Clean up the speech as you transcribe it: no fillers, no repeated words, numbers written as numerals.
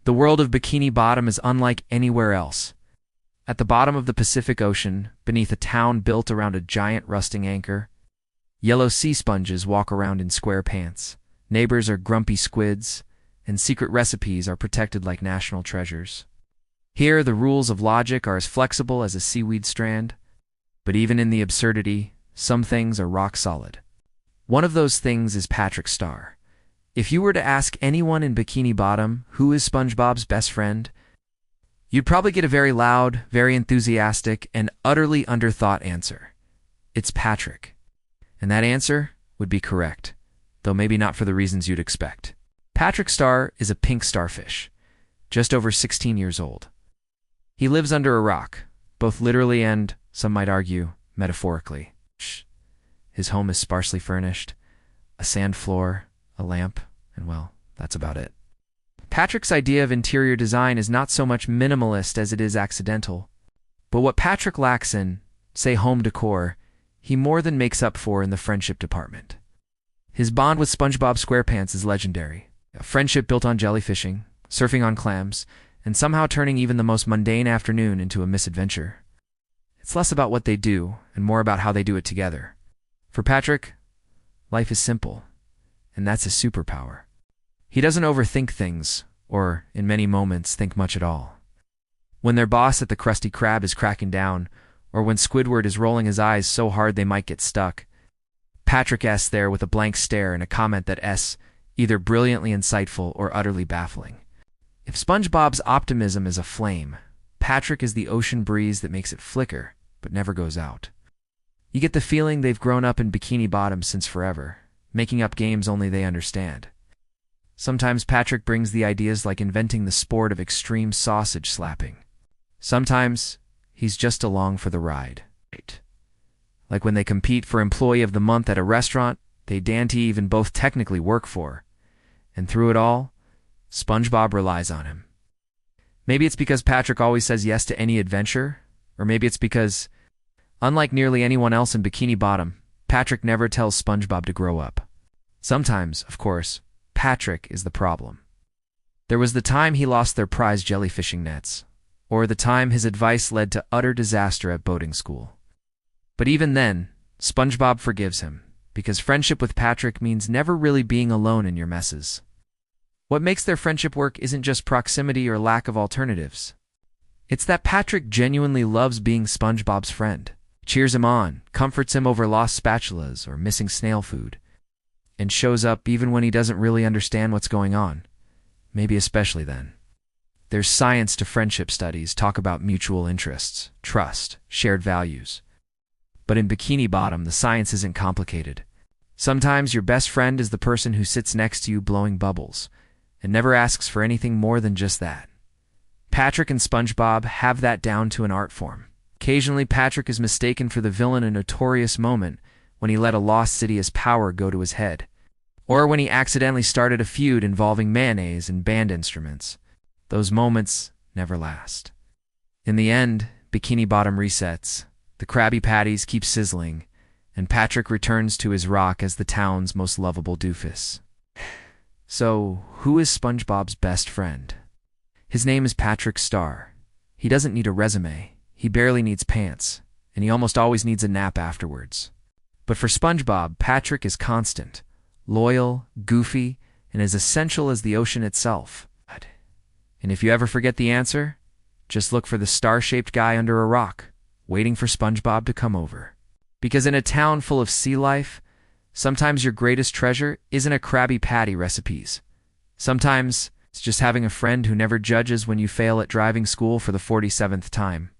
The world of Bikini Bottom is unlike anywhere else. At the bottom of the Pacific Ocean, beneath a town built around a giant rusting anchor, yellow sea sponges walk around in square pants. Neighbors are grumpy squids, and secret recipes are protected like national treasures. Here, the rules of logic are as flexible as a seaweed strand, but even in the absurdity, some things are rock solid. One of those things is Patrick Star. If you were to ask anyone in Bikini Bottom who is SpongeBob's best friend, you'd probably get a very loud, very enthusiastic, and utterly underthought answer. It's Patrick. And that answer would be correct, though maybe not for the reasons you'd expect. Patrick Star is a pink starfish, just over 16 years old. He lives under a rock, both literally and, some might argue, metaphorically. His home is sparsely furnished, a sand floor, a lamp, and well, that's about it. Patrick's idea of interior design is not so much minimalist as it is accidental. But what Patrick lacks in, say, home decor, he more than makes up for in the friendship department. His bond with SpongeBob SquarePants is legendary. A friendship built on jellyfishing, surfing on clams, and somehow turning even the most mundane afternoon into a misadventure. It's less about what they do, and more about how they do it together. For Patrick, life is simple, and that's his superpower. He doesn't overthink things, or, in many moments, think much at all. When their boss at the Krusty Krab is cracking down, or when Squidward is rolling his eyes so hard they might get stuck, Patrick S there with a blank stare and a comment that S either brilliantly insightful or utterly baffling. If SpongeBob's optimism is a flame, Patrick is the ocean breeze that makes it flicker, but never goes out. You get the feeling they've grown up in Bikini Bottom since forever, making up games only they understand. Sometimes Patrick brings the ideas like inventing the sport of extreme sausage slapping. Sometimes he's just along for the ride. Like when they compete for Employee of the Month at a restaurant they and even both technically work for. And through it all, SpongeBob relies on him. Maybe it's because Patrick always says yes to any adventure, or maybe it's because, unlike nearly anyone else in Bikini Bottom, Patrick never tells SpongeBob to grow up. Sometimes, of course, Patrick is the problem. There was the time he lost their prize jellyfishing nets, or the time his advice led to utter disaster at boating school. But even then, SpongeBob forgives him, because friendship with Patrick means never really being alone in your messes. What makes their friendship work isn't just proximity or lack of alternatives. It's that Patrick genuinely loves being SpongeBob's friend, cheers him on, comforts him over lost spatulas or missing snail food, and shows up even when he doesn't really understand what's going on, maybe especially then. There's science to friendship studies talk about mutual interests, trust, shared values. But in Bikini Bottom, the science isn't complicated. Sometimes your best friend is the person who sits next to you blowing bubbles, and never asks for anything more than just that. Patrick and SpongeBob have that down to an art form. Occasionally, Patrick is mistaken for the villain in a notorious moment when he let a lost Sidious power go to his head, or when he accidentally started a feud involving mayonnaise and band instruments. Those moments never last. In the end, Bikini Bottom resets. The Krabby Patties keep sizzling, and Patrick returns to his rock as the town's most lovable doofus. So, who is SpongeBob's best friend? His name is Patrick Star. He doesn't need a resume, he barely needs pants, and he almost always needs a nap afterwards. But for SpongeBob, Patrick is constant, loyal, goofy, and as essential as the ocean itself. And if you ever forget the answer, just look for the star-shaped guy under a rock, waiting for SpongeBob to come over. Because in a town full of sea life, sometimes your greatest treasure isn't a Krabby Patty recipes. Sometimes it's just having a friend who never judges when you fail at driving school for the 47th time.